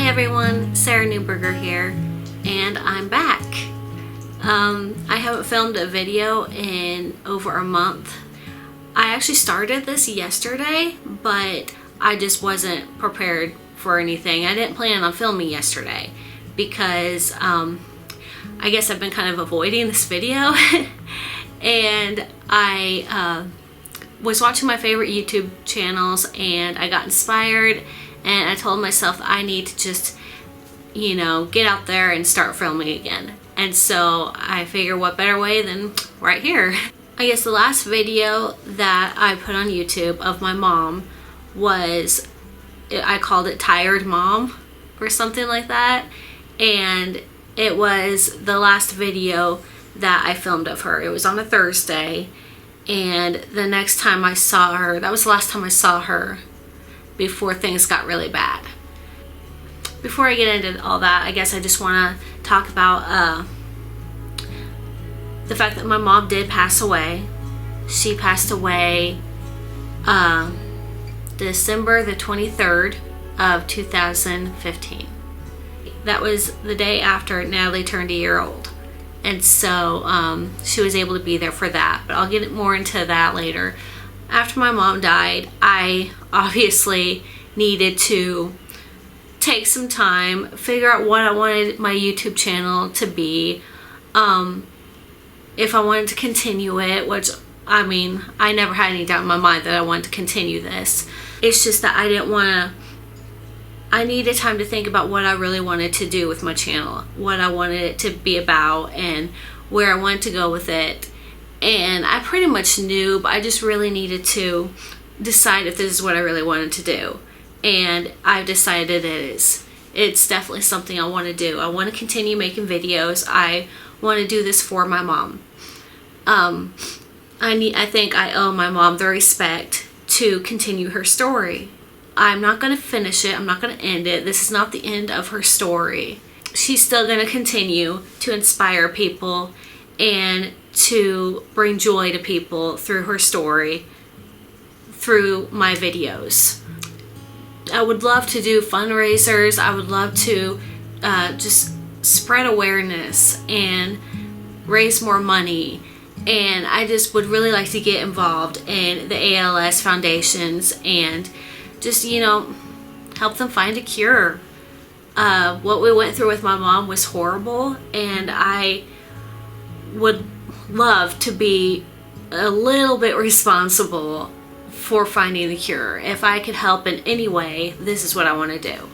everyone, Sarah Newberger here, and I'm back. I haven't filmed a video in over a month. I actually started this yesterday, but I just wasn't prepared for anything. I didn't plan on filming yesterday because I guess I've been kind of avoiding this video and I was watching my favorite YouTube channels and I got inspired, and I told myself that I need to just, get out there and start filming again. And so I figure what better way than right here. I guess the last video that I put on YouTube of my mom was, I called it Tired Mom or something like that. And it was the last video that I filmed of her. It was on a Thursday. And the next time I saw her, that was the last time I saw her before things got really bad. Before I get into all that, I guess I just want to talk about the fact that my mom did pass away. She passed away December the 23rd of 2015. That was the day after Natalie turned a year old. And so she was able to be there for that. But I'll get more into that later. After my mom died, I obviously needed to take some time, figure out what I wanted my YouTube channel to be, if I wanted to continue it, which, I mean, I never had any doubt in my mind that I wanted to continue this. It's just that I needed time to think about what I really wanted to do with my channel, what I wanted it to be about, and where I wanted to go with it. And I pretty much knew, but I just really needed to decide if this is what I really wanted to do. And I've decided it is. It's definitely something I want to do. I want to continue making videos. I want to do this for my mom. I think I owe my mom the respect to continue her story. I'm not going to finish it. I'm not going to end it. This is not the end of her story. She's still going to continue to inspire people and to bring joy to people through her story, through my videos. I would love to do fundraisers. I would love to just spread awareness and raise more money. And I just would really like to get involved in the A.L.S. foundations and just, help them find a cure. What we went through with my mom was horrible, and I would love to be a little bit responsible for finding the cure. If I could help in any way, this is what I want to do.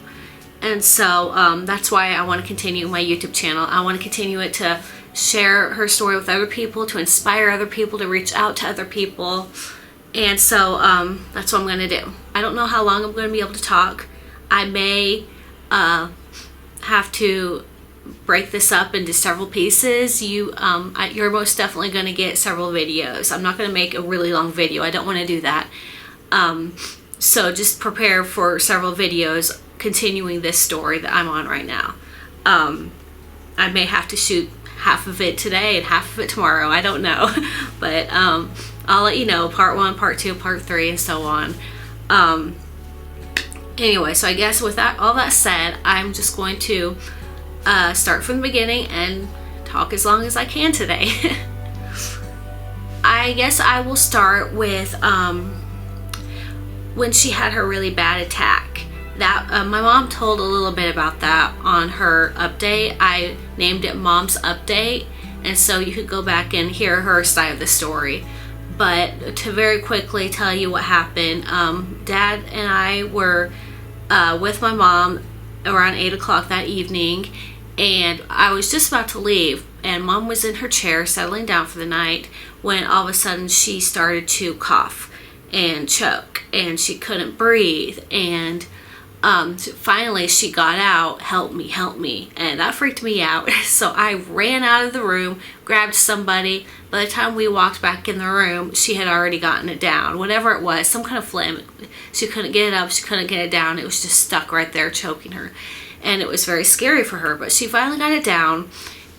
And so that's why I want to continue my YouTube channel. I want to continue it to share her story with other people, to inspire other people, to reach out to other people. And so that's what I'm going to do. I don't know how long I'm going to be able to talk. I may have to break this up into several pieces. You're most definitely going to get several videos. I'm not going to make a really long video. I don't want to do that. So just prepare for several videos continuing this story that I'm on right now. I may have to shoot half of it today and half of it tomorrow. I don't know. But I'll let you know, part 1, part 2, part 3, and so on. Anyway, so I guess with all that said, I'm just going to start from the beginning and talk as long as I can today. I guess I will start with when she had her really bad attack. That my mom told a little bit about that on her update. I named it Mom's Update, and so you could go back and hear her side of the story. But to very quickly tell you what happened, Dad and I were with my mom around 8 o'clock that evening, and I was just about to leave, and Mom was in her chair settling down for the night when all of a sudden she started to cough and choke, and she couldn't breathe, and finally she got out, help me, and that freaked me out. So I ran out of the room, grabbed somebody. By the time we walked back in the room, she had already gotten it down, whatever it was, some kind of phlegm. She couldn't get it up, she couldn't get it down. It was just stuck right there choking her, and it was very scary for her. But she finally got it down,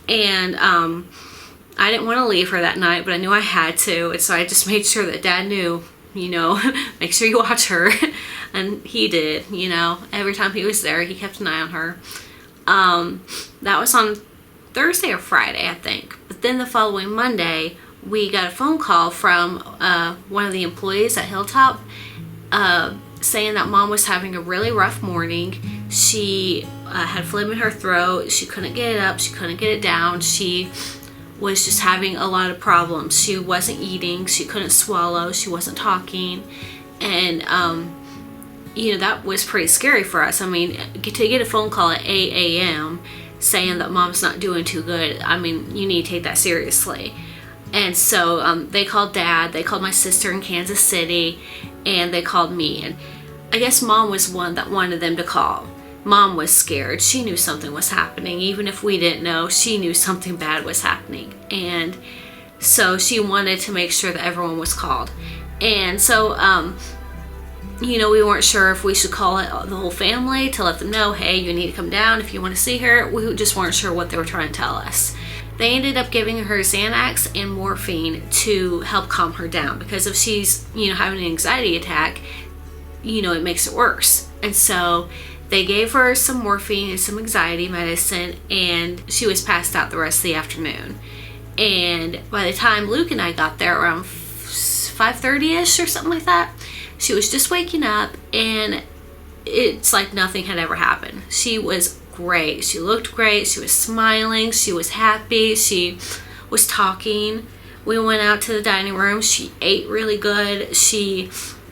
and I didn't want to leave her that night, but I knew I had to, and so I just made sure that Dad knew make sure you watch her. And he did, every time he was there, he kept an eye on her. That was on Thursday or Friday, I think. But then the following Monday, we got a phone call from one of the employees at Hilltop saying that Mom was having a really rough morning. She had phlegm in her throat. She couldn't get it up. She couldn't get it down. She was just having a lot of problems. She wasn't eating. She couldn't swallow. She wasn't talking. And, that was pretty scary for us. I mean, to get a phone call at 8 a.m. saying that Mom's not doing too good, I mean, you need to take that seriously. And so they called Dad, they called my sister in Kansas City, and they called me. And I guess Mom was one that wanted them to call. Mom was scared. She knew something was happening. Even if we didn't know, she knew something bad was happening. And so she wanted to make sure that everyone was called. And so, we weren't sure if we should call it the whole family to let them know, hey, you need to come down if you want to see her. We just weren't sure what they were trying to tell us. They ended up giving her Xanax and morphine to help calm her down, because if she's, having an anxiety attack, it makes it worse. And so they gave her some morphine and some anxiety medicine, and she was passed out the rest of the afternoon. And by the time Luke and I got there, around 5:30ish or something like that, she was just waking up, and it's like nothing had ever happened. She was great. She looked great. She was smiling. She was happy. She was talking. We went out to the dining room. She ate really good. She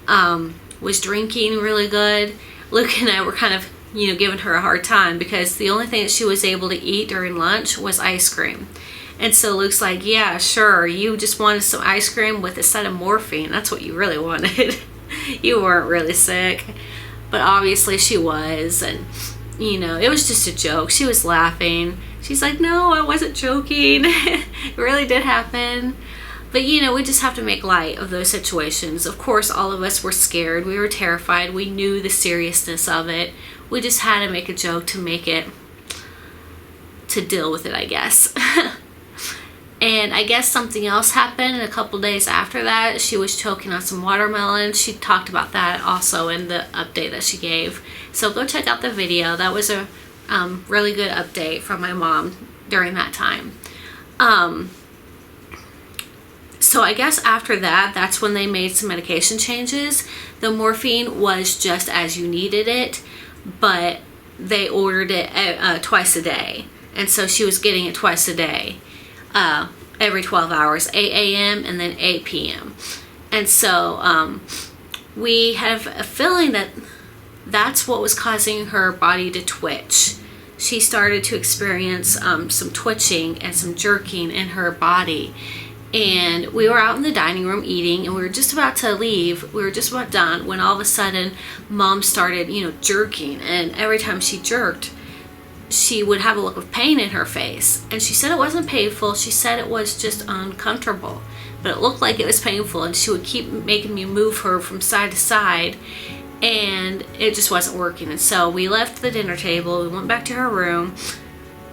was drinking really good. Luke and I were kind of, giving her a hard time, because the only thing that she was able to eat during lunch was ice cream. And so Luke's like, yeah, sure, you just wanted some ice cream with a set of morphine. That's what you really wanted. You weren't really sick. But obviously she was, and it was just a joke. She was laughing. She's like, no, I wasn't joking. It really did happen. But we just have to make light of those situations. Of course, all of us were scared. We were terrified. We knew the seriousness of it. We just had to make a joke to deal with it, I guess. And I guess something else happened a couple days after that. She was choking on some watermelon. She talked about that also in the update that she gave. So go check out the video. That was a really good update from my mom during that time. So I guess after that, that's when they made some medication changes. The morphine was just as you needed it, but they ordered it twice a day. And so she was getting it twice a day. Every 12 hours, 8 a.m. and then 8 p.m. And so we have a feeling that that's what was causing her body to twitch. She started to experience some twitching and some jerking in her body. And we were out in the dining room eating, and we were just about to leave. We were just about done when all of a sudden Mom started, jerking. And every time she jerked, she would have a look of pain in her face. And she said it wasn't painful. She said it was just uncomfortable. But it looked like it was painful, and she would keep making me move her from side to side. And it just wasn't working. And so we left the dinner table. We went back to her room.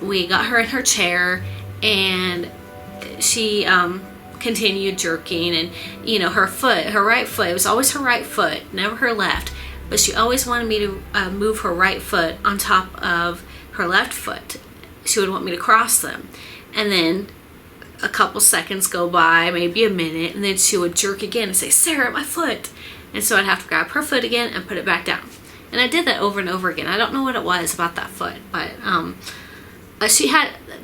We got her in her chair, and she continued jerking. And her right foot, it was always her right foot, never her left, but she always wanted me to move her right foot on top of her left foot. She would want me to cross them. And then a couple seconds go by, maybe a minute, and then she would jerk again and say, Sarah, my foot. And so I'd have to grab her foot again and put it back down. And I did that over and over again. I don't know what it was about that foot, but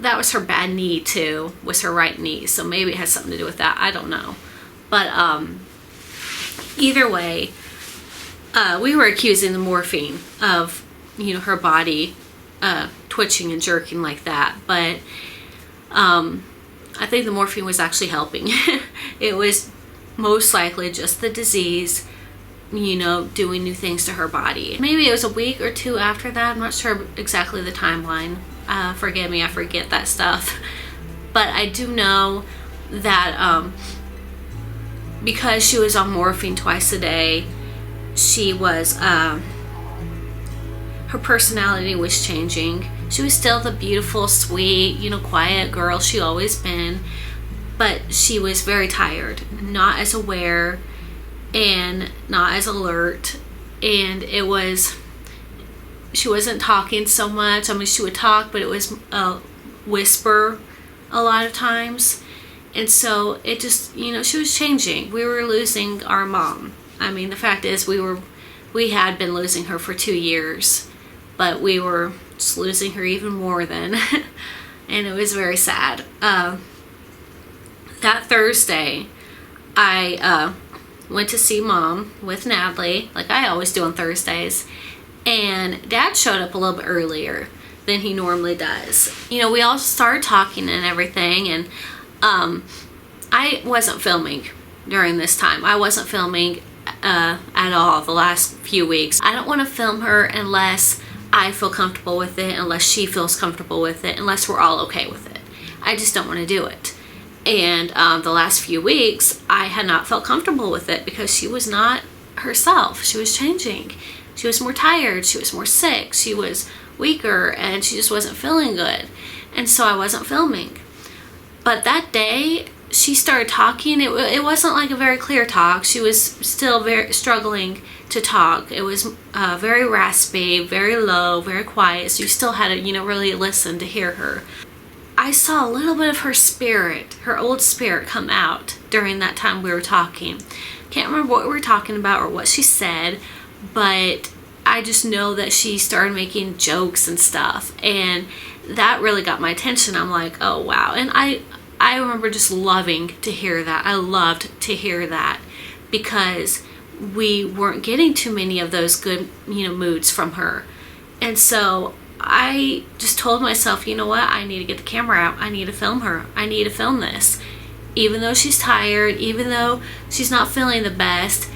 that was her bad knee too, was her right knee. So maybe it has something to do with that. I don't know. But either way, we were accusing the morphine of, her body twitching and jerking like that. But I think the morphine was actually helping. It was most likely just the disease, doing new things to her body. Maybe it was a week or two after that. I'm not sure exactly the timeline. Forgive me, I forget that stuff. But I do know that because she was on morphine twice a day, she was, her personality was changing. She was still the beautiful, sweet, quiet girl she always been, but she was very tired, not as aware, and not as alert. And she wasn't talking so much. I mean, she would talk, but it was a whisper a lot of times. And so it just, she was changing. We were losing our mom. I mean, the fact is we had been losing her for 2 years, but we were just losing her even more then. And it was very sad. That Thursday, I went to see Mom with Natalie, like I always do on Thursdays. And Dad showed up a little bit earlier than he normally does. We all started talking and everything, and I wasn't filming during this time. I wasn't filming at all the last few weeks. I don't want to film her unless I feel comfortable with it, unless she feels comfortable with it, unless we're all okay with it. I just don't want to do it. And the last few weeks, I had not felt comfortable with it because she was not herself. She was changing. She was more tired. She was more sick. She was weaker, and she just wasn't feeling good. And so I wasn't filming. But that day, she started talking. It wasn't like a very clear talk. She was still very struggling to talk. It was very raspy, very low, very quiet. So you still had to, really listen to hear her. I saw a little bit of her spirit, her old spirit, come out during that time we were talking. Can't remember what we were talking about or what she said, but I just know that she started making jokes and stuff, and that really got my attention. I'm like, oh wow. And I remember just loving to hear that. I loved to hear that because we weren't getting too many of those good, moods from her. And so I just told myself, you know what? I need to get the camera out. I need to film her. I need to film this. Even though she's tired, even though she's not feeling the best,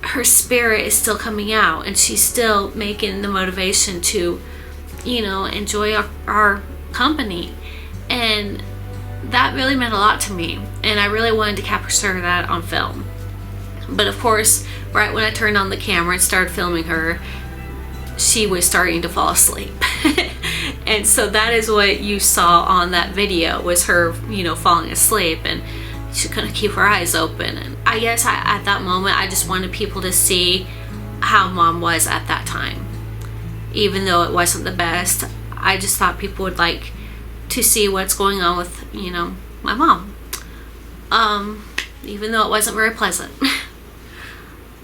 her spirit is still coming out, and she's still making the motivation to, enjoy our company. And that really meant a lot to me, and I really wanted to capture that on film. But of course, right when I turned on the camera and started filming her, she was starting to fall asleep. And so that is what you saw on that video, was her, falling asleep, and she couldn't keep her eyes open. And I guess at that moment, I just wanted people to see how Mom was at that time. Even though it wasn't the best, I just thought people would like to see what's going on with, my mom. Even though it wasn't very pleasant.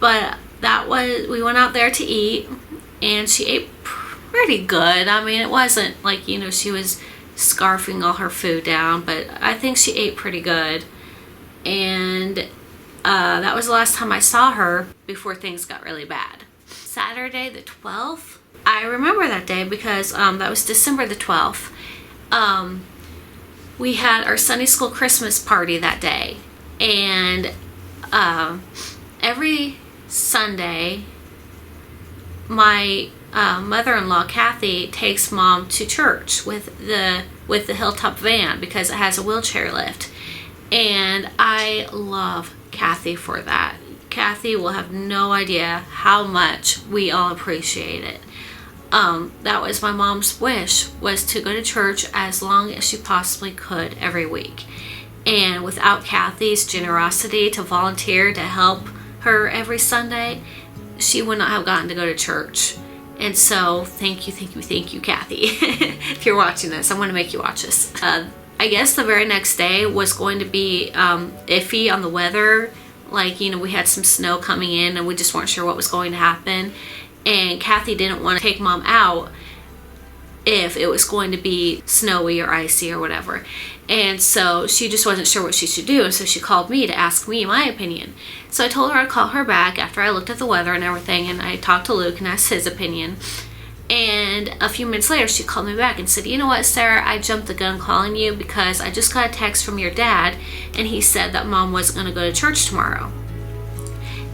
But we went out there to eat, and she ate pretty good. I mean, it wasn't like, she was scarfing all her food down, but I think she ate pretty good. And that was the last time I saw her before things got really bad. Saturday the 12th, I remember that day because that was December the 12th. We had our Sunday school Christmas party that day, and every Sunday my mother-in-law Kathy takes Mom to church with the Hilltop van because it has a wheelchair lift, and I love Kathy for that. Kathy will have no idea how much we all appreciate it. That was my mom's wish, was to go to church as long as she possibly could every week. And without Kathy's generosity to volunteer to help her every Sunday, she would not have gotten to go to church. And so thank you, Kathy. If you're watching this, I'm going to make you watch this. I guess the very next day was going to be iffy on the weather. Like, we had some snow coming in, and we just weren't sure what was going to happen. And Kathy didn't want to take Mom out if it was going to be snowy or icy or whatever. And so she just wasn't sure what she should do. And so she called me to ask me my opinion. So I told her I'd call her back after I looked at the weather and everything. And I talked to Luke and asked his opinion. And a few minutes later, she called me back and said, you know what, Sarah, I jumped the gun calling you because I just got a text from your dad. And he said that Mom wasn't going to go to church tomorrow.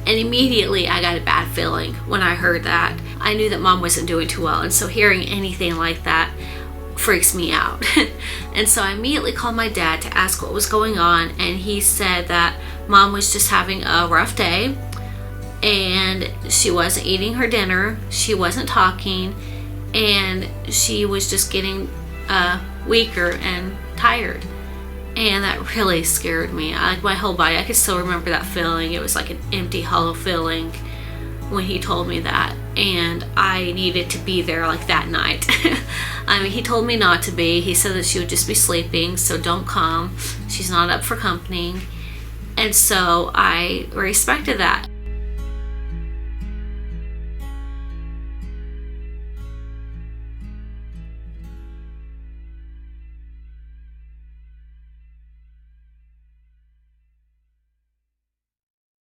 And immediately I got a bad feeling when I heard that. I knew that Mom wasn't doing too well. And so hearing anything like that freaks me out. And so I immediately called my dad to ask what was going on. And he said that Mom was just having a rough day. And she wasn't eating her dinner. She wasn't talking. And she was just getting weaker and tired. And that really scared me. Like my whole body, I could still remember that feeling. It was like an empty, hollow feeling when he told me that. And I needed to be there like that night. I mean, he told me not to be. He said that she would just be sleeping, so don't come. She's not up for company. And so I respected that.